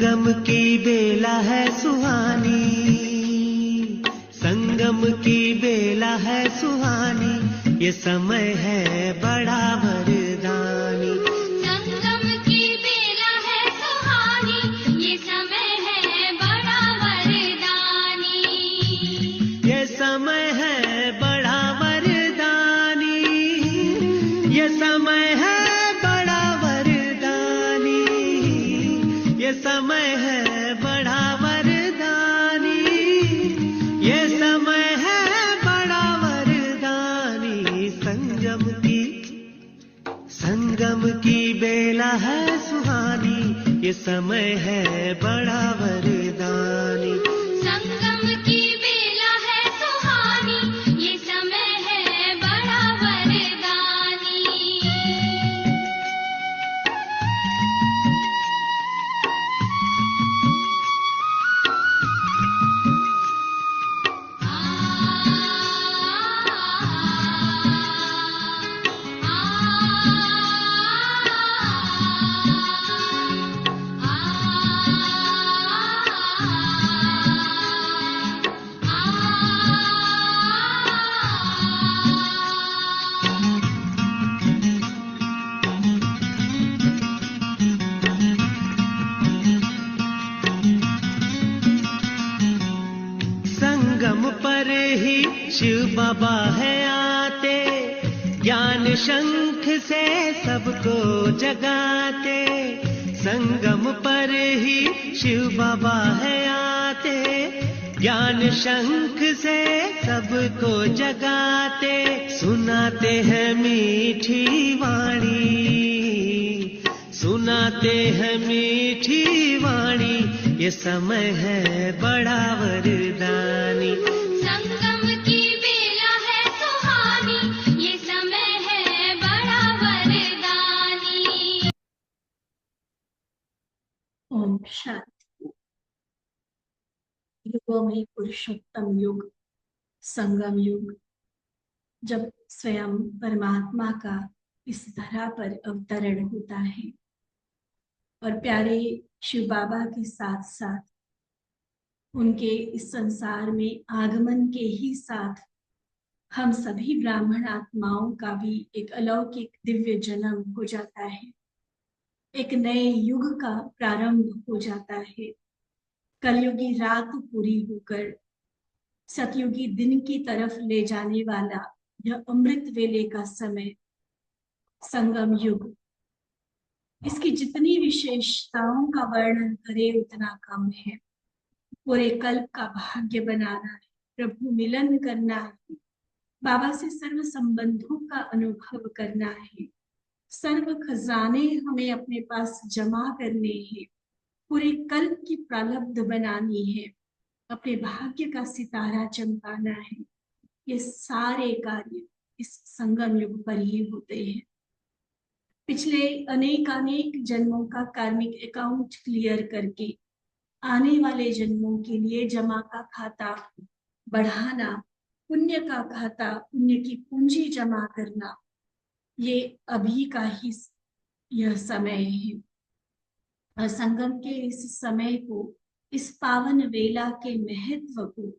संगम की बेला है सुहानी, संगम की बेला है सुहानी, ये समय है बड़ा वरदानी। संगम की बेला है सुहानी, ये समय है बड़ा वरदानी। ये समय है बड़ा वरदानी, ये समय है बड़ा वरदानी, ये समय है बड़ा वरदानी, ये समय है बड़ा वरदानी। संगम की बेला है सुहानी, ये समय है बड़ा वरदानी। संगम की बेला है सुहानी, ये समय है बड़ा वरदानी। संगम पर ही शिव बाबा है आते, ज्ञान शंख से सबको जगाते। संगम पर ही शिव बाबा है आते, ज्ञान शंख से सबको जगाते। सुनाते हैं मीठी वाणी, सुनाते हैं मीठी वाणी, ये समय है बड़ा वरदानी। संगम की बेला है सुहानी, ये समय है बड़ा वरदानी। ओम शांति। युगों में पुरुषोत्तम युग, संगम युग, जब स्वयं परमात्मा का इस धरा पर अवतरण होता है और प्यारे शिव बाबा के साथ साथ उनके इस संसार में आगमन के ही साथ हम सभी ब्राह्मण आत्माओं का भी एक अलौकिक दिव्य जन्म हो जाता है, एक नए युग का प्रारंभ हो जाता है। कलयुगी रात पूरी होकर सतयुगी दिन की तरफ ले जाने वाला यह अमृत वेले का समय, संगम युग, इसकी जितनी विशेषताओं का वर्णन करे उतना कम है। पूरे कल्प का भाग्य बनाना है, प्रभु मिलन करना है, बाबा से सर्व संबंधों का अनुभव करना है, सर्व खजाने हमें अपने पास जमा करने हैं, पूरे कल्प की प्रारब्ध बनानी है, अपने भाग्य का सितारा चमकाना है। ये सारे कार्य इस संगम युग पर ही होते हैं। पिछले अनेक जन्मों का कार्मिक अकाउंट क्लियर करके आने वाले जन्मों के लिए जमा का खाता बढ़ाना, पुण्य का खाता, पुण्य की पूंजी जमा करना, ये अभी का ही यह समय है। और संगम के इस समय को, इस पावन वेला के महत्व को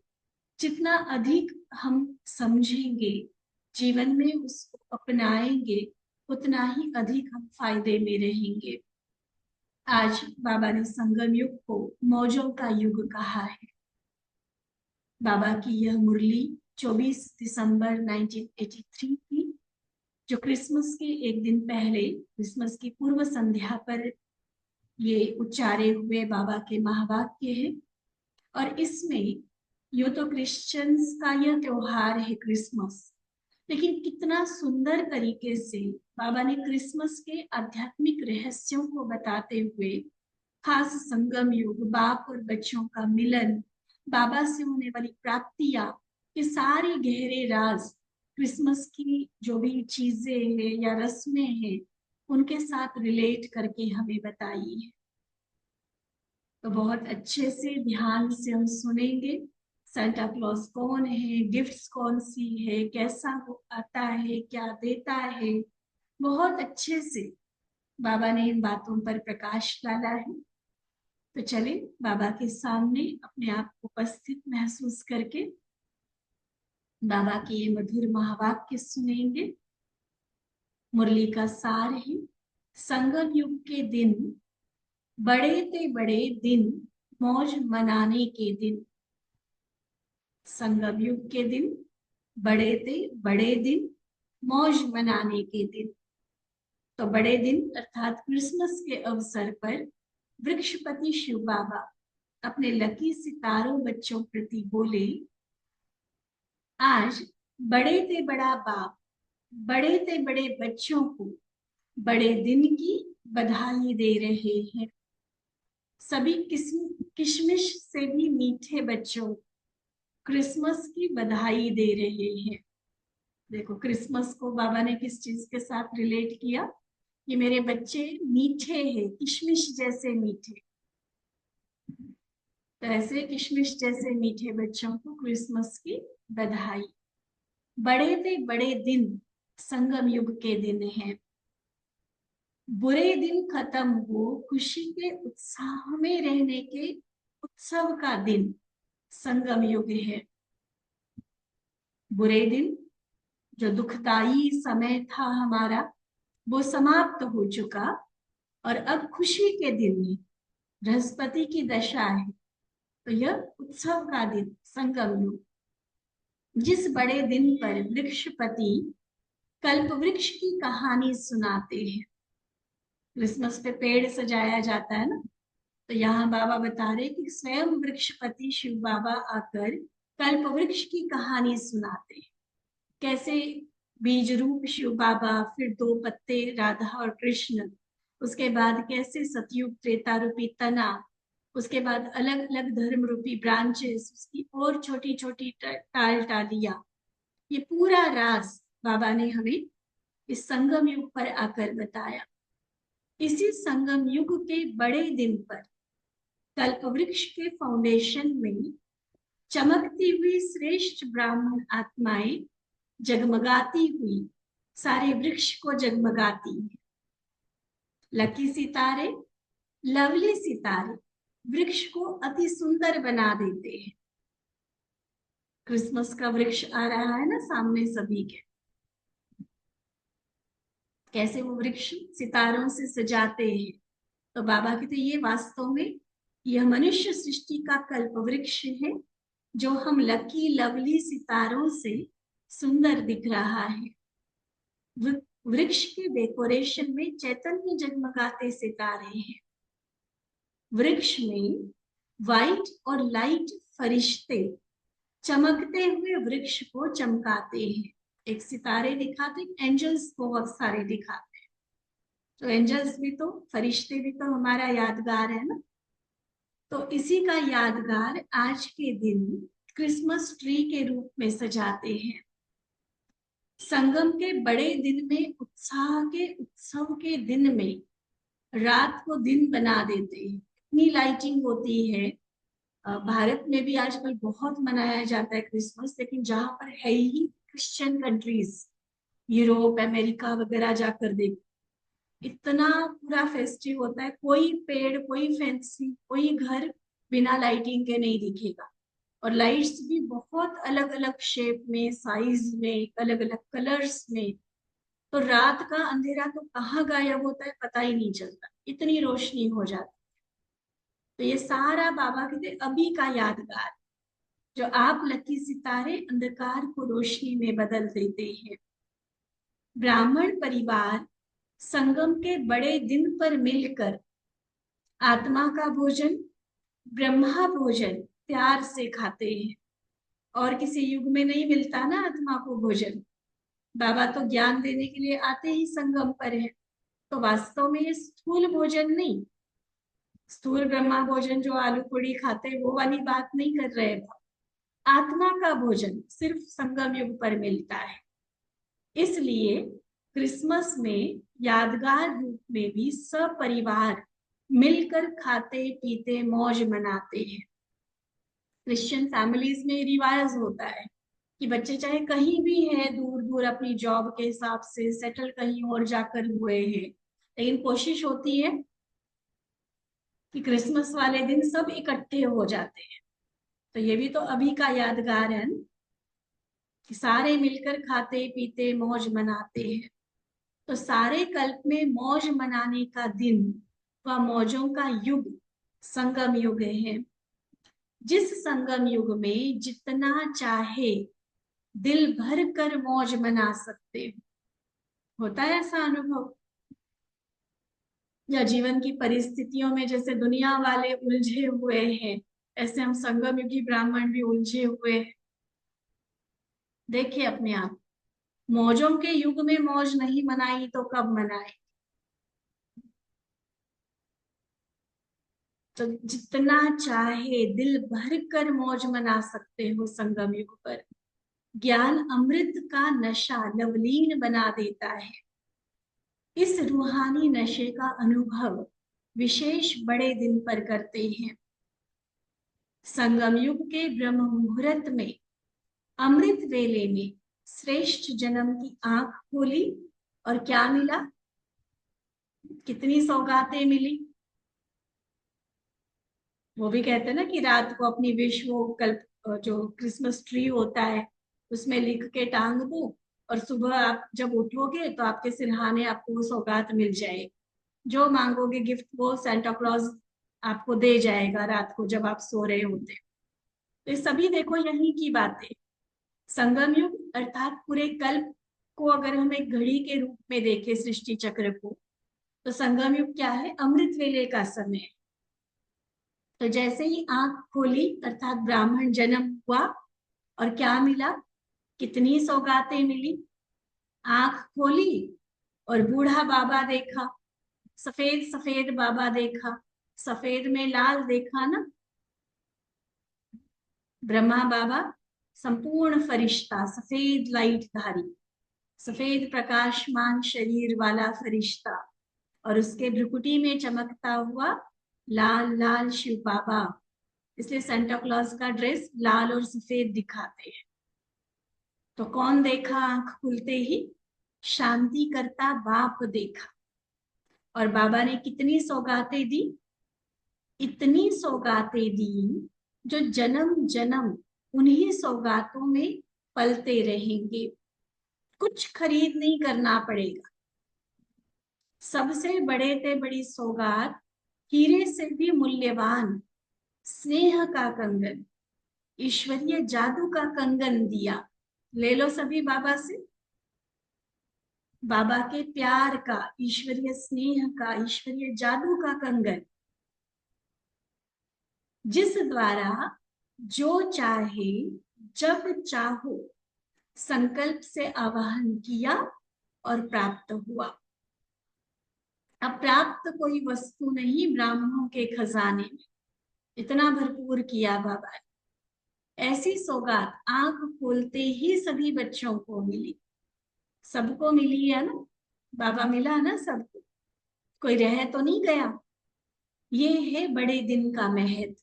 जितना अधिक हम समझेंगे, जीवन में उसको अपनाएंगे, उतना ही अधिक हम फायदे में रहेंगे। आज बाबा ने संगम युग को मौजों का युग कहा है। बाबा की यह मुरली 24 दिसंबर 1983 की, जो क्रिसमस के एक दिन पहले, क्रिसमस की पूर्व संध्या पर ये उच्चारे हुए बाबा के महावाक्य है। और इसमें यो तो क्रिश्चियंस का यह त्योहार है क्रिसमस, लेकिन कितना सुंदर तरीके से बाबा ने क्रिसमस के आध्यात्मिक रहस्यों को बताते हुए, खास संगम युग, बाप और बच्चों का मिलन, बाबा से होने वाली प्राप्तियां, ये सारे गहरे राज क्रिसमस की जो भी चीजें हैं या रस्में हैं उनके साथ रिलेट करके हमें बताई है। तो बहुत अच्छे से ध्यान से हम सुनेंगे। सांता क्लॉज कौन है, गिफ्ट्स कौन सी है, कैसा वो आता है, क्या देता है, बहुत अच्छे से बाबा ने इन बातों पर प्रकाश डाला है। तो चले बाबा के सामने अपने आप को उपस्थित महसूस करके बाबा के ये मधुर महावाक्य सुनेंगे। मुरली का सार है, संगम युग के दिन बड़े ते बड़े दिन मौज मनाने के दिन। संगम युग के दिन बड़े ते बड़े दिन मौज मनाने के दिन। तो बड़े दिन अर्थात क्रिसमस के अवसर पर वृक्षपति शिव बाबा अपने लकी सितारों बच्चों प्रति बोले, आज बड़े ते बड़ा बाप बड़े ते बड़े बच्चों को बड़े दिन की बधाई दे रहे हैं। सभी किशमिश से भी मीठे बच्चों क्रिसमस की बधाई दे रहे हैं। देखो क्रिसमस को बाबा ने किस चीज के साथ रिलेट किया, ये मेरे बच्चे मीठे हैं, किशमिश जैसे मीठे। तो ऐसे किशमिश जैसे मीठे बच्चों को क्रिसमस की बधाई। बड़े ते बड़े दिन संगम युग के दिन हैं। बुरे दिन खत्म हो, खुशी के उत्साह में रहने के उत्सव का दिन संगम युग है। बुरे दिन जो दुखदाई समय था हमारा, वो समाप्त हो चुका और अब खुशी के दिन है। बृहस्पति की दशा है, तो यह उत्सव का दिन संगम युग। जिस बड़े दिन पर वृक्षपति कल्प वृक्ष की कहानी सुनाते हैं। क्रिसमस पे पेड़ सजाया जाता है ना, तो यहाँ बाबा बता रहे कि स्वयं वृक्षपति शिव बाबा आकर कल्प वृक्ष की कहानी सुनाते हैं। कैसे बीज रूप शिव बाबा, फिर दो पत्ते राधा और कृष्ण, उसके बाद कैसे सतयुग त्रेता रूपी तना, उसके बाद अलग अलग धर्म रूपी ब्रांचेस, उसकी और छोटी छोटी टाल टालियां। ये पूरा राज बाबा ने हमें इस संगम युग पर आकर बताया। इसी संगम युग के बड़े दिन पर कल्पवृक्ष के फाउंडेशन में चमकती हुई श्रेष्ठ ब्राह्मण आत्माएं जगमगाती हुई सारे वृक्ष को जगमगाती है। लकी सितारे, लवली सितारे वृक्ष को अति सुंदर बना देते हैं। क्रिसमस का वृक्ष आ रहा है ना सामने सभी के, कैसे वो वृक्ष सितारों से सजाते हैं। तो बाबा कहते ये वास्तव में यह मनुष्य सृष्टि का कल्प वृक्ष है, जो हम लकी लवली सितारों से सुंदर दिख रहा है। वृक्ष के डेकोरेशन में चैतन्य जगमगाते सितारे हैं। वृक्ष में वाइट और लाइट फरिश्ते चमकते हुए वृक्ष को चमकाते हैं। एक सितारे दिखाते, एंजल्स बहुत सारे दिखाते हैं। तो एंजल्स भी तो, फरिश्ते भी तो हमारा यादगार है ना। तो इसी का यादगार आज के दिन क्रिसमस ट्री के रूप में सजाते हैं। संगम के बड़े दिन में, उत्साह के उत्सव के दिन में रात को दिन बना देते हैं। इतनी लाइटिंग होती है। भारत में भी आजकल बहुत मनाया जाता है क्रिसमस, लेकिन जहां पर है ही क्रिश्चियन कंट्रीज, यूरोप अमेरिका वगैरह जाकर देखो, इतना पूरा फेस्टिव होता है। कोई पेड़, कोई फेंसी, कोई घर बिना लाइटिंग के नहीं दिखेगा। और लाइट्स भी बहुत अलग अलग शेप में, साइज में, अलग अलग कलर्स में। तो रात का अंधेरा तो कहाँ गायब होता है पता ही नहीं चलता, इतनी रोशनी हो जाती। तो ये सारा बाबा कहते अभी का यादगार, जो आप लकी सितारे अंधकार को रोशनी में बदल देते हैं। ब्राह्मण परिवार संगम के बड़े दिन पर मिलकर आत्मा का भोजन, ब्रह्मा भोजन प्यार से खाते हैं। और किसी युग में नहीं मिलता ना आत्मा को भोजन। बाबा तो ज्ञान देने के लिए आते ही संगम पर है। तो वास्तव में ये स्थूल भोजन नहीं, स्थूल ब्रह्मा भोजन जो आलू पूड़ी खाते वो वाली बात नहीं कर रहे थे। आत्मा का भोजन सिर्फ संगम युग पर मिलता है। इसलिए क्रिसमस में यादगार रूप में भी सपरिवार मिलकर खाते पीते मौज मनाते हैं। क्रिश्चियन फैमिलीज में रिवाज होता है कि बच्चे चाहे कहीं भी हैं, दूर दूर अपनी जॉब के हिसाब से सेटल कहीं और जाकर हुए हैं, लेकिन कोशिश होती है कि क्रिसमस वाले दिन सब इकट्ठे हो जाते हैं। तो ये भी तो अभी का यादगार है ना, कि सारे मिलकर खाते पीते मौज मनाते हैं। तो सारे कल्प में मौज मनाने का दिन व मौजों का युग संगम युग है। जिस संगम युग में जितना चाहे दिल भर कर मौज मना सकते हो। होता है ऐसा अनुभव? या जीवन की परिस्थितियों में जैसे दुनिया वाले उलझे हुए हैं, ऐसे हम संगम युगी ब्राह्मण भी उलझे हुए हैं। देखिए अपने आप, मौजों के युग में मौज नहीं मनाई तो कब मनाए? तो जितना चाहे दिल भर कर मौज मना सकते हो संगम युग पर। ज्ञान अमृत का नशा लवलीन बना देता है। इस रूहानी नशे का अनुभव विशेष बड़े दिन पर करते हैं। संगम युग के ब्रह्म मुहूर्त में, अमृत वेले में श्रेष्ठ जन्म की आंख खोली और क्या मिला? कितनी सौगातें मिली। वो भी कहते हैं ना कि रात को अपनी विश वो कल्प जो क्रिसमस ट्री होता है उसमें लिख के टांग दो, और सुबह आप जब उठोगे तो आपके सिरहाने आपको वो सौगात मिल जाए। जो मांगोगे गिफ्ट वो सेंटा क्लॉज आपको दे जाएगा रात को जब आप सो रहे होते। तो ये सभी देखो यही की बातें। संगम युग अर्थात पूरे कल्प को अगर हम एक घड़ी के रूप में देखें सृष्टि चक्र को, तो संगम युग क्या है? अमृत वेले का समय। तो जैसे ही आंख खोली अर्थात ब्राह्मण जन्म हुआ, और क्या मिला? कितनी सौगातें मिली। आंख खोली और बूढ़ा बाबा देखा, सफेद सफेद बाबा देखा, सफेद में लाल देखा ना। ब्रह्मा बाबा संपूर्ण फरिश्ता, सफेद लाइट धारी, सफेद प्रकाशमान शरीर वाला फरिश्ता, और उसके भ्रुकुटी में चमकता हुआ लाल लाल शिव बाबा। इसलिए सेंटा क्लॉज का ड्रेस लाल और सफेद दिखाते हैं। तो कौन देखा आंख खुलते ही? शांति करता बाप देखा। और बाबा ने कितनी सौगातें दी? इतनी सौगातें दी जो जन्म जन्म उन्हीं सौगातों में पलते रहेंगे। कुछ खरीद नहीं करना पड़ेगा। सबसे बड़े से बड़ी सौगात, हीरे से भी मूल्यवान स्नेह का कंगन, ईश्वरीय जादू का कंगन दिया। ले लो सभी बाबा से। बाबा के प्यार का, ईश्वरीय स्नेह का, ईश्वरीय जादू का कंगन, जिस द्वारा जो चाहे जब चाहो संकल्प से आवाहन किया और प्राप्त हुआ। अब प्राप्त कोई वस्तु नहीं, ब्राह्मणों के खजाने में इतना भरपूर किया बाबा ने। ऐसी सौगात आंख खोलते ही सभी बच्चों को मिली। सबको मिली है ना, बाबा मिला ना सबको, कोई रह तो नहीं गया। ये है बड़े दिन का महत्व।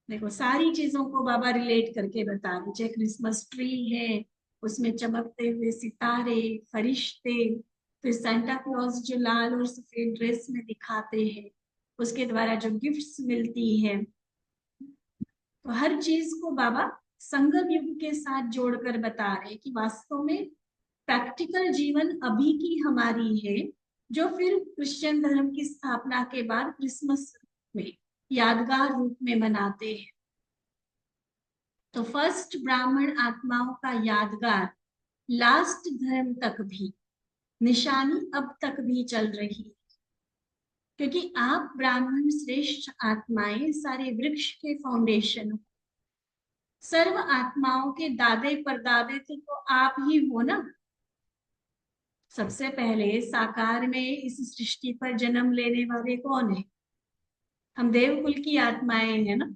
देखो सारी चीजों को बाबा रिलेट करके बता दीजिए। क्रिसमस ट्री है, उसमें चमकते हुए सितारे, फरिश्ते, फिर सेंटा क्लॉज जो लाल और सफेद ड्रेस में दिखाते हैं, उसके द्वारा जो गिफ्ट्स मिलती है। तो हर चीज को बाबा संगम युग के साथ जोड़कर बता रहे कि वास्तव में प्रैक्टिकल जीवन अभी की हमारी है, जो फिर क्रिश्चियन धर्म की स्थापना के बाद क्रिसमस में यादगार रूप में मनाते हैं। तो फर्स्ट ब्राह्मण आत्माओं का यादगार लास्ट धर्म तक भी निशानी अब तक भी चल रही है। क्योंकि आप ब्राह्मण श्रेष्ठ आत्माएं सारे वृक्ष के फाउंडेशन हो। सर्व आत्माओं के दादे परदादे तो आप ही हो ना। सबसे पहले साकार में इस सृष्टि पर जन्म लेने वाले कौन है? हम देवकुल की आत्माएं हैं ना।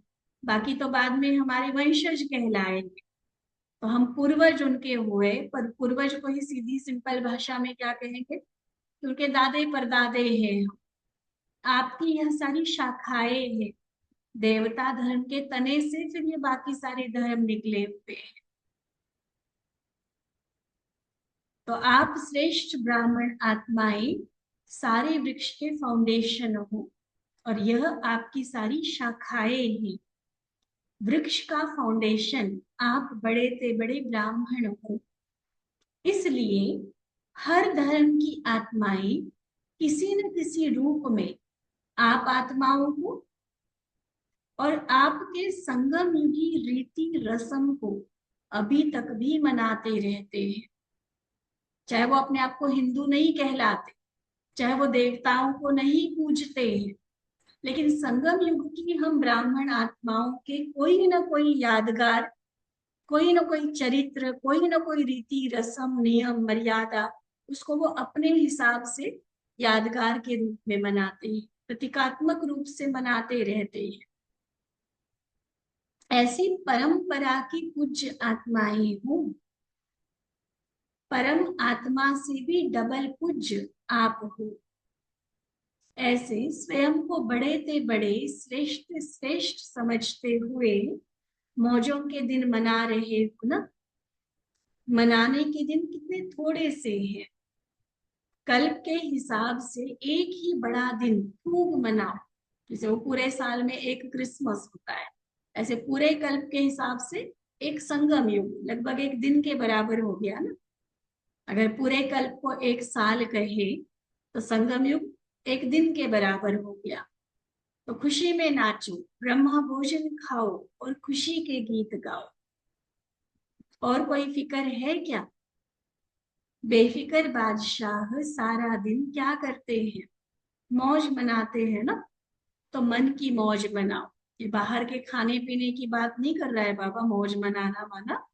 बाकी तो बाद में हमारे वंशज कहलाएंगे। तो हम पूर्वज उनके हुए, पर पूर्वज को ही सीधी सिंपल भाषा में क्या कहेंगे? उनके दादे परदादे हैं। आपकी यह सारी शाखाएं हैं। देवता धर्म के तने से फिर ये बाकी सारे धर्म निकले हुए हैं। तो आप श्रेष्ठ ब्राह्मण आत्माएं सारे वृक्ष के फाउंडेशन हो, और यह आपकी सारी शाखाएं हैं। वृक्ष का फाउंडेशन आप बड़े से बड़े ब्राह्मण हो। इसलिए हर धर्म की आत्माएं किसी न किसी रूप में आप आत्माओं को और आपके संगम युगी रीति रस्म को अभी तक भी मनाते रहते हैं। चाहे वो अपने आप को हिंदू नहीं कहलाते, चाहे वो देवताओं को नहीं पूजते हैं, लेकिन संगम युग की हम ब्राह्मण आत्माओं के कोई ना कोई यादगार, कोई ना कोई चरित्र, कोई ना कोई रीति रस्म नियम मर्यादा, उसको वो अपने हिसाब से यादगार के रूप में मनाते हैं, प्रतीकात्मक रूप से मनाते रहते हैं। ऐसी परंपरा की पूज्य आत्माएं हो। परम आत्मा से भी डबल पूज्य आप हो। ऐसे स्वयं को बड़े से बड़े श्रेष्ठ श्रेष्ठ समझते हुए मौजों के दिन मना रहे हो ना। मनाने के दिन कितने थोड़े से हैं। कल्प के हिसाब से एक ही बड़ा दिन खूब मनाओ। जैसे वो पूरे साल में एक क्रिसमस होता है, ऐसे पूरे कल्प के हिसाब से एक संगम युग लगभग एक दिन के बराबर हो गया ना। अगर पूरे कल्प को एक साल कहे तो संगम युग एक दिन के बराबर हो गया। तो खुशी में नाचो, ब्रह्मा भोजन खाओ और खुशी के गीत गाओ। और कोई फिक्र है क्या? बेफिक्र बादशाह सारा दिन क्या करते हैं? मौज मनाते हैं ना। तो मन की मौज मनाओ। ये बाहर के खाने पीने की बात नहीं कर रहा है बाबा, मौज मनाना माना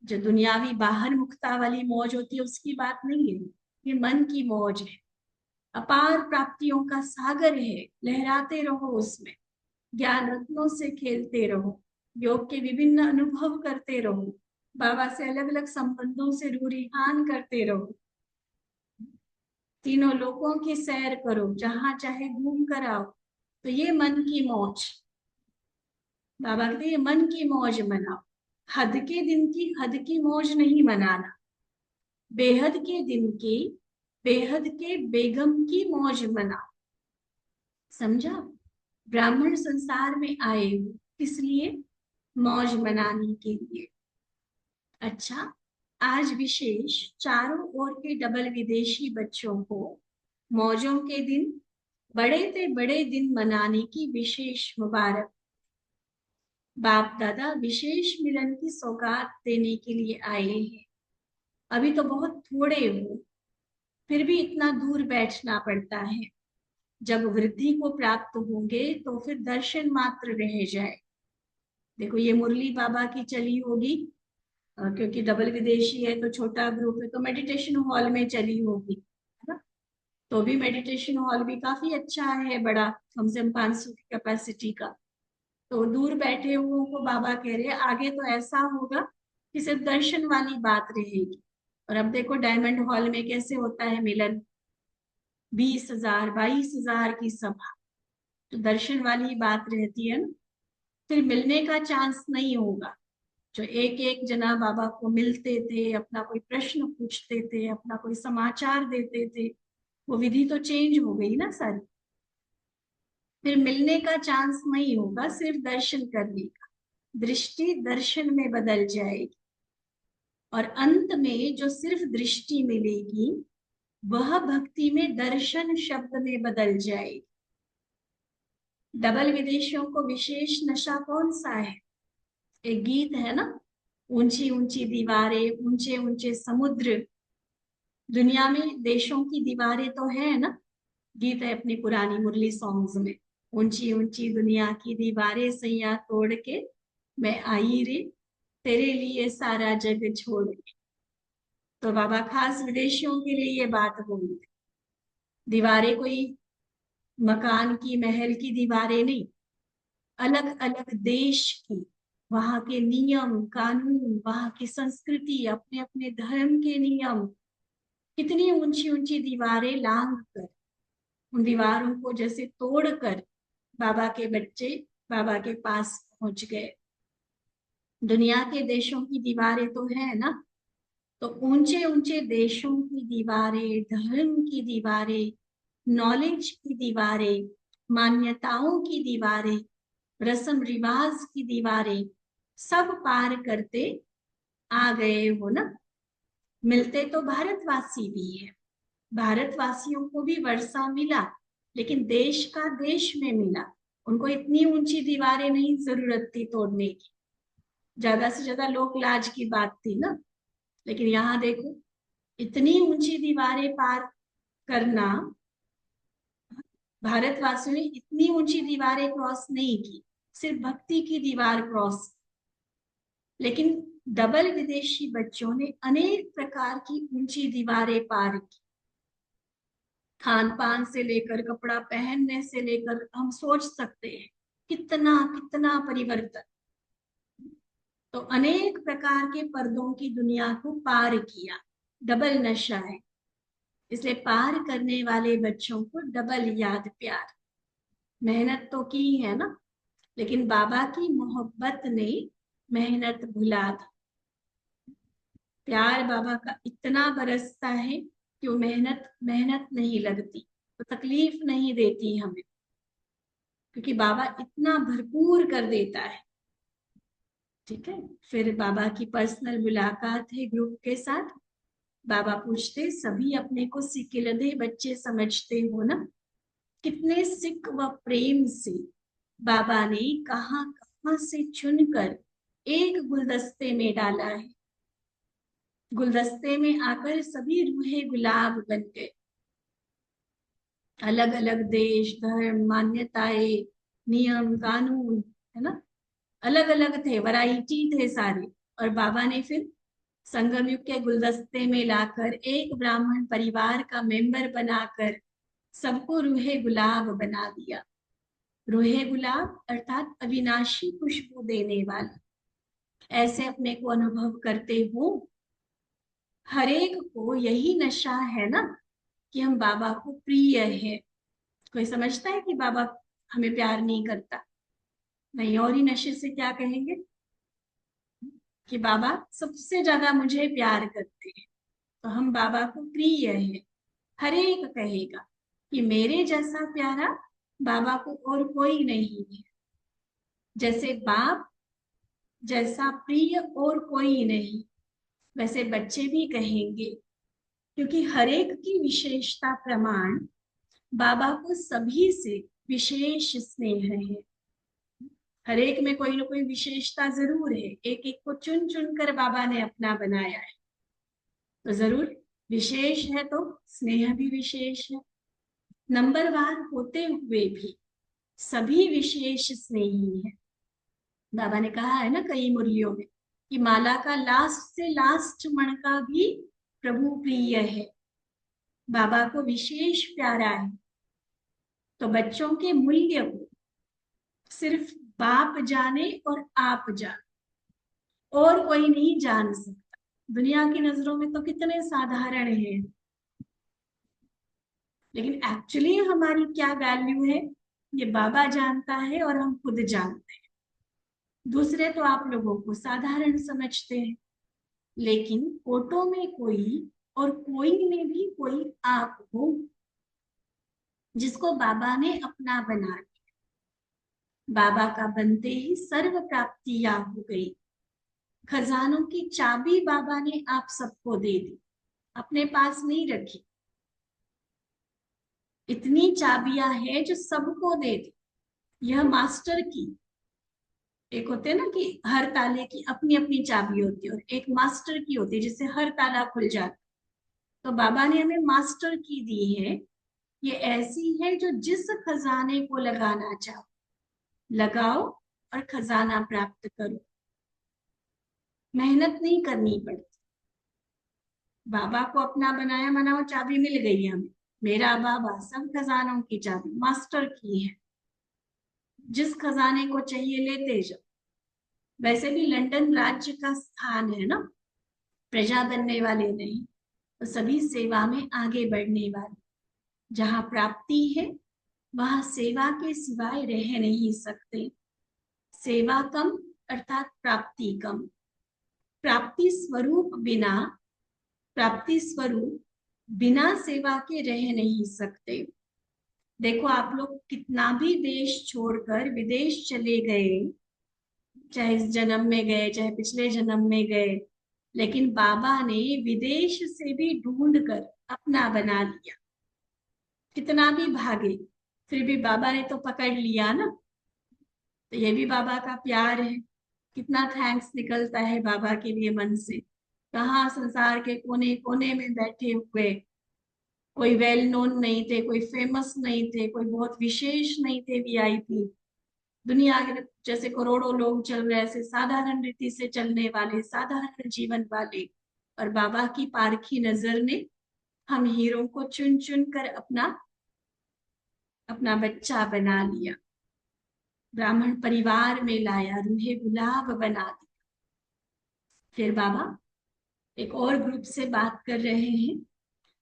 जो दुनियावी बाहर मुक्ता वाली मौज होती है उसकी बात नहीं है। ये मन की मौज है। अपार प्राप्तियों का सागर है, लहराते रहो उसमें। ज्ञान रत्नों से खेलते रहो, योग के विभिन्न अनुभव करते रहो, बाबा से अलग अलग संबंधों से रूरिहान करते रहो। तीनों लोकों की सैर करो, जहां चाहे घूम कर आओ। तो ये मन की मौज, बाबा कहते ये मन की मौज मनाओ। हद के दिन की हद की मौज नहीं मनाना, बेहद के दिन की बेहद के बेगम की मौज मनाओ। समझा? ब्राह्मण संसार में आए हो किस लिए? मौज मनाने के लिए। अच्छा, आज विशेष चारों ओर के डबल विदेशी बच्चों को मौजों के दिन, बड़े से बड़े दिन मनाने की विशेष मुबारक। बाप दादा विशेष मिलन की सौगात देने के लिए आए हैं। अभी तो बहुत थोड़े हो, फिर भी इतना दूर बैठना पड़ता है। जब वृद्धि को प्राप्त होंगे तो फिर दर्शन मात्र रह जाए। देखो ये मुरली बाबा की चली होगी, क्योंकि डबल विदेशी है तो छोटा ग्रुप है, तो मेडिटेशन हॉल में चली होगी, है ना। तो भी मेडिटेशन हॉल भी काफी अच्छा है, बड़ा, कम से कम 500 की कैपेसिटी का। तो दूर बैठे हुओं को बाबा कह रहे हैं आगे तो ऐसा होगा कि सिर्फ दर्शन वाली बात रहेगी। और अब देखो डायमंड हॉल में कैसे होता है मिलन, 20,000 22,000 की सभा। तो दर्शन वाली बात रहती है ना। फिर मिलने का चांस नहीं होगा। जो एक एक जना बाबा को मिलते थे, अपना कोई प्रश्न पूछते थे, अपना कोई समाचार देते थे, वो विधि तो चेंज हो गई ना सारी। फिर मिलने का चांस नहीं होगा, सिर्फ दर्शन करने का। दृष्टि दर्शन में बदल जाएगी और अंत में जो सिर्फ दृष्टि मिलेगी वह भक्ति में दर्शन शब्द में बदल जाएगी। डबल विदेशियों को विशेष नशा कौन सा है? एक गीत है ना, ऊंची ऊंची दीवारें, ऊंचे ऊंचे समुद्र। दुनिया में देशों की दीवारें तो है ना, गीत है अपनी पुरानी मुरली सॉन्ग्स में। ऊंची ऊंची दुनिया की दीवारें सैया तोड़ के मैं आई रे, तेरे लिए सारा जग छोड़ के। तो बाबा खास विदेशियों के लिए ये बात बोली। दीवारें कोई मकान की, महल की दीवारें नहीं, अलग अलग देश की, वहां के नियम कानून, वहां की संस्कृति, अपने अपने धर्म के नियम, कितनी ऊंची ऊंची दीवारें लांग कर, उन दीवारों को जैसे तोड़कर बाबा के बच्चे बाबा के पास पहुंच गए। दुनिया के देशों की दीवारें तो है ना, तो ऊंचे ऊंचे देशों की दीवारें, धर्म की दीवारें, नॉलेज की दीवारें, मान्यताओं की दीवारें, रस्म रिवाज की दीवारें सब पार करते आ गए हो ना। मिलते तो भारतवासी भी है, भारतवासियों को भी वर्षा मिला, लेकिन देश का देश में मिला। उनको इतनी ऊंची दीवारें नहीं जरूरत थी तोड़ने की, ज्यादा से ज्यादा लोक लाज की बात थी ना। लेकिन यहाँ देखो, इतनी ऊंची दीवारें पार करना, भारतवासियों ने इतनी ऊंची दीवारें क्रॉस नहीं की, सिर्फ भक्ति की दीवार क्रॉस। लेकिन डबल विदेशी बच्चों ने अनेक प्रकार की ऊंची दीवारें पार की। खान पान से लेकर कपड़ा पहनने से लेकर हम सोच सकते हैं कितना कितना परिवर्तन। तो अनेक प्रकार के पर्दों की दुनिया को पार किया। डबल नशा है, इसलिए पार करने वाले बच्चों को डबल याद प्यार। मेहनत तो की है ना, लेकिन बाबा की मोहब्बत ने मेहनत भुला दी। प्यार बाबा का इतना बरसता है कि वो मेहनत मेहनत नहीं लगती, तो तकलीफ नहीं देती हमें, क्योंकि बाबा इतना भरपूर कर देता है। ठीक है, फिर बाबा की पर्सनल मुलाकात है ग्रुप के साथ। बाबा पूछते, सभी अपने को सिकिलधे बच्चे समझते हो ना? कितने सिक व प्रेम से बाबा ने कहां कहां से चुनकर एक गुलदस्ते में डाला है। गुलदस्ते में आकर सभी रूहे गुलाब बन गए। अलग अलग देश, धर्म, मान्यताएं, नियम, कानून, है ना, अलग अलग थे, वैरायटी थे सारे। और बाबा ने फिर संगम युग के गुलदस्ते में लाकर एक ब्राह्मण परिवार का मेंबर बनाकर सबको रूहे गुलाब बना दिया। रूहे गुलाब अर्थात अविनाशी खुशबू देने वाला। ऐसे अपने को अनुभव करते हो। हर एक को यही नशा है ना कि हम बाबा को प्रिय है। कोई समझता है कि बाबा हमें प्यार नहीं करता? नहीं, और ही नशे से क्या कहेंगे कि बाबा सबसे ज्यादा मुझे प्यार करते हैं, तो हम बाबा को प्रिय है। हर एक कहेगा कि मेरे जैसा प्यारा बाबा को और कोई नहीं है, जैसे बाप जैसा प्रिय और कोई नहीं, वैसे बच्चे भी कहेंगे। क्योंकि हर एक की विशेषता प्रमाण बाबा को सभी से विशेष स्नेह है। हर एक में कोई ना कोई विशेषता जरूर है। एक एक को चुन चुन कर बाबा ने अपना बनाया है, तो जरूर विशेष है, तो स्नेह भी विशेष है। नंबरवार होते हुए भी सभी विशेष स्नेही है। बाबा ने कहा है ना कई मुरलियों में कि माला का लास्ट से लास्ट मणका भी प्रभु प्रिय है, बाबा को विशेष प्यारा है। तो बच्चों के मूल्य को सिर्फ बाप जाने और आप जाने, और कोई नहीं जान सकता। दुनिया की नजरों में तो कितने साधारण हैं, लेकिन एक्चुअली हमारी क्या वैल्यू है ये बाबा जानता है और हम खुद जानते हैं। दूसरे तो आप लोगों को साधारण समझते हैं, लेकिन फोटो में कोई और कोई में भी कोई आप हो जिसको बाबा ने अपना बना लिया। बाबा का बनते ही सर्व प्राप्तियां हो गई। खजानों की चाबी बाबा ने आप सबको दे दी, अपने पास नहीं रखी। इतनी चाबियां हैं जो सबको दे दी। यह मास्टर की, एक होते हैं ना कि हर ताले की अपनी अपनी चाबी होती है, और एक मास्टर की होती है जिससे हर ताला खुल जाता। तो बाबा ने हमें मास्टर की दी है। ये ऐसी है जो जिस खजाने को लगाना चाहो लगाओ और खजाना प्राप्त करो। मेहनत नहीं करनी पड़ती। बाबा को अपना बनाया मनाओ, चाबी मिल गई हमें। मेरा बाबा सब खजानों की चाबी मास्टर की है, जिस खजाने को चाहिए लेते जाओ। वैसे भी लंदन राज्य का स्थान है ना, प्रजा बनने वाले नहीं, तो सभी सेवा में आगे बढ़ने वाले। जहां प्राप्ति है वहां सेवा के सिवाय रह नहीं सकते। सेवा कम अर्थात प्राप्ति कम। प्राप्ति स्वरूप बिना सेवा के रह नहीं सकते। देखो आप लोग कितना भी देश छोड़कर विदेश चले गए, चाहे इस जन्म में गए चाहे पिछले जन्म में गए, लेकिन बाबा ने विदेश से भी ढूंढ कर अपना बना लिया। कितना भी भागे फिर भी बाबा ने तो पकड़ लिया ना। तो ये भी बाबा का प्यार है। कितना थैंक्स निकलता है बाबा के लिए मन से। कहाँ संसार के कोने कोने में बैठे हुए, कोई वेल नोन नहीं थे, कोई फेमस नहीं थे, कोई बहुत विशेष नहीं थे, वीआईपी। दुनिया के जैसे करोड़ों लोग चल रहे, ऐसे साधारण रीति से चलने वाले, साधारण जीवन वाले, और बाबा की पारखी नजर ने हम हीरो को चुन चुन कर अपना अपना बच्चा बना लिया, ब्राह्मण परिवार में लाया, रूहे गुलाब बना दी। फिर बाबा एक और ग्रुप से बात कर रहे हैं।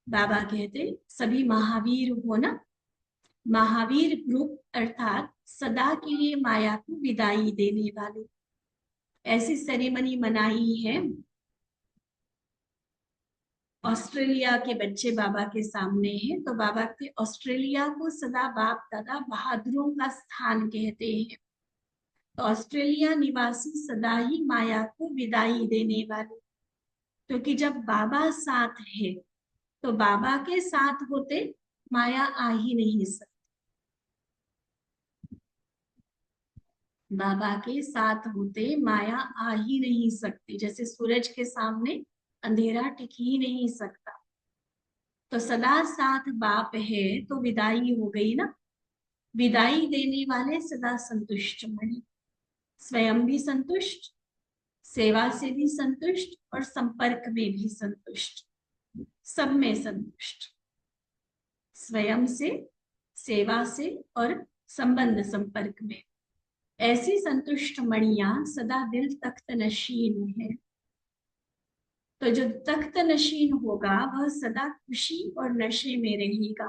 बाबा कहते सभी महावीर हो ना। महावीर ग्रुप अर्थात सदा के लिए माया को विदाई देने वाले। ऐसी सेरेमनी मनाई है। ऑस्ट्रेलिया के बच्चे बाबा के सामने हैं, तो बाबा के ऑस्ट्रेलिया को सदा बाप दादा बहादुरों का स्थान कहते हैं। तो ऑस्ट्रेलिया निवासी सदा ही माया को विदाई देने वाले, क्योंकि जब बाबा साथ है तो बाबा के साथ होते माया आ ही नहीं सकती। बाबा के साथ होते माया आ ही नहीं सकती। जैसे सूरज के सामने अंधेरा टिक ही नहीं सकता। तो सदा साथ बाप है तो विदाई हो गई ना। विदाई देने वाले सदा संतुष्ट बने, स्वयं भी संतुष्ट, सेवा से भी संतुष्ट, और संपर्क में भी संतुष्ट, सब में संतुष्ट। स्वयं से, सेवा से और संबंध संपर्क में। ऐसी संतुष्ट मणियां सदा दिल तख्त नशीन है। तो जो तख्त नशीन होगा वह सदा खुशी और नशे में रहेगा।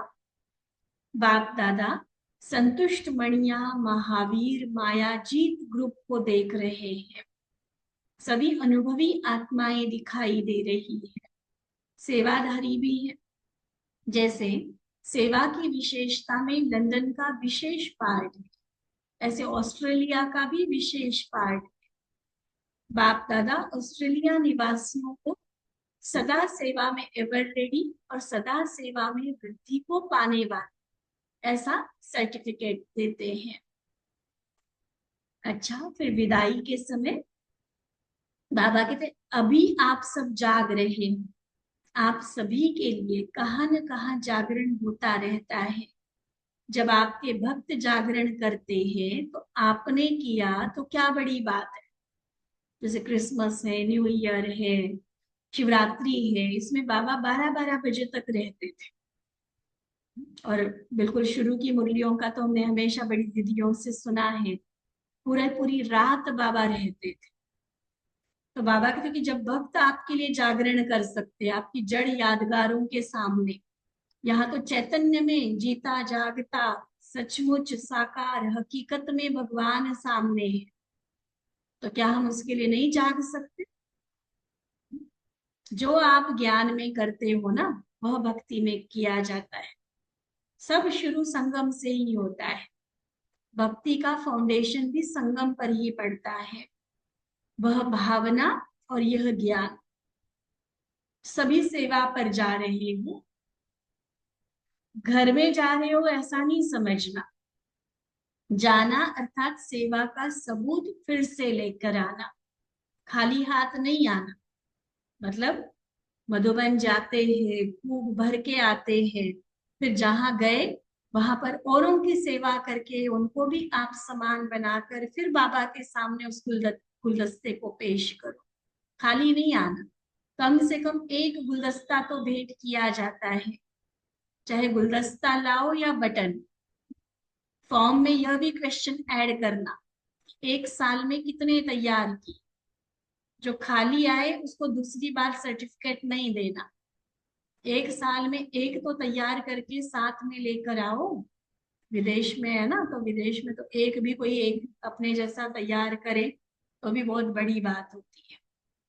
बाप दादा संतुष्ट मणिया महावीर मायाजीत ग्रुप को देख रहे हैं। सभी अनुभवी आत्माएं दिखाई दे रही है, सेवाधारी भी है। जैसे सेवा की विशेषता में लंदन का विशेष पार्ट है, ऐसे ऑस्ट्रेलिया का भी विशेष पार्ट है। बाप दादा ऑस्ट्रेलिया निवासियों को सदा सेवा में एवर रेडी और सदा सेवा में वृद्धि को पाने वाले ऐसा सर्टिफिकेट देते हैं। अच्छा, फिर विदाई के समय बाबा कहते अभी आप सब जाग रहे हैं। आप सभी के लिए कहाँ न कहाँ जागरण होता रहता है। जब आपके भक्त जागरण करते हैं तो आपने किया तो क्या बड़ी बात है। जैसे क्रिसमस है, न्यू ईयर है, शिवरात्रि है, इसमें बाबा 12-12 बजे तक रहते थे। और बिल्कुल शुरू की मुरलियों का तो हमने हमेशा बड़ी दीदियों से सुना है, पूरा पूरी रात बाबा रहते थे। तो बाबा कहते कि जब भक्त आपके लिए जागरण कर सकते, आपकी जड़ यादगारों के सामने, यहाँ तो चैतन्य में जीता जागता सचमुच साकार हकीकत में भगवान सामने है, तो क्या हम उसके लिए नहीं जाग सकते। जो आप ज्ञान में करते हो ना वह भक्ति में किया जाता है। सब शुरू संगम से ही होता है। भक्ति का फाउंडेशन भी संगम पर ही पड़ता है। वह भावना और यह ज्ञान। सभी सेवा पर जा रहे हो, घर में जा रहे हो ऐसा नहीं समझना। जाना अर्थात सेवा का सबूत फिर से लेकर आना, खाली हाथ नहीं आना। मतलब मधुबन जाते हैं, खूब भर के आते हैं, फिर जहां गए वहां पर औरों की सेवा करके उनको भी आप समान बनाकर फिर बाबा के सामने उस गुलदस्ते को पेश करो। खाली नहीं आना। कम से कम एक गुलदस्ता तो भेंट किया जाता है, चाहे गुलदस्ता लाओ या बटन। फॉर्म में यह भी क्वेश्चन ऐड करना, एक साल में कितने तैयार की। जो खाली आए उसको दूसरी बार सर्टिफिकेट नहीं देना। एक साल में एक तो तैयार करके साथ में लेकर आओ। विदेश में है ना, तो विदेश में तो एक भी कोई एक अपने जैसा तैयार करे तो भी बहुत बड़ी बात होती है।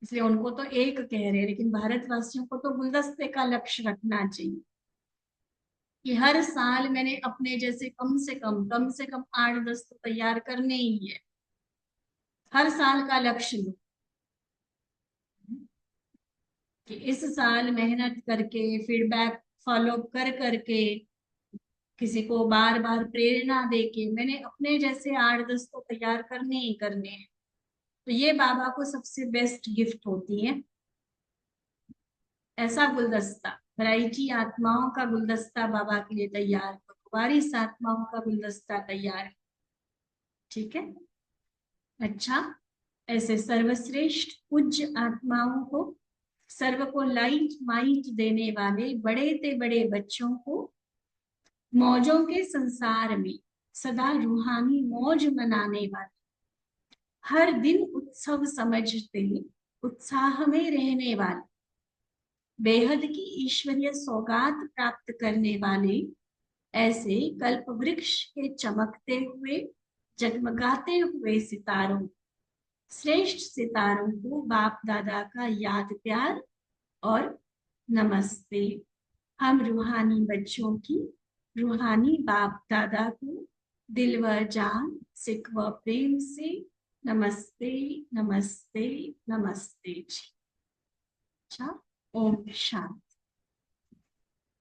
इसलिए उनको तो एक कह रहे हैं, लेकिन भारतवासियों को तो गुलदस्ते का लक्ष्य रखना चाहिए। कि हर साल मैंने अपने जैसे कम से कम 8-10 तो तैयार करने ही है। हर साल का लक्ष्य लो कि इस साल मेहनत करके फीडबैक फॉलो कर करके किसी को बार बार प्रेरणा देके मैंने अपने जैसे 8-10 तो तैयार करने ही करने हैं। तो ये बाबा को सबसे बेस्ट गिफ्ट होती है, ऐसा गुलदस्ता। वैरायटी आत्माओं का गुलदस्ता बाबा के लिए तैयार करो, वारिस आत्माओं का गुलदस्ता तैयार है। ठीक है, अच्छा। ऐसे सर्वश्रेष्ठ पूज्य आत्माओं को, सर्व को लाइट माइट देने वाले बड़े से बड़े बच्चों को मौजों के संसार में सदा रूहानी मौज मनाने वाले, हर दिन उत्सव समझते उत्साह में रहने वाले, बेहद की ईश्वरीय सौगात प्राप्त करने वाले ऐसे कल्प वृक्ष के चमकते हुए जगमगाते हुए सितारों, श्रेष्ठ सितारों को बाप दादा का याद प्यार और नमस्ते। हम रूहानी बच्चों की रूहानी बाप दादा को दिल व जान सिक व प्रेम से नमस्ते नमस्ते नमस्ते जी। अच्छा, ओम शांति।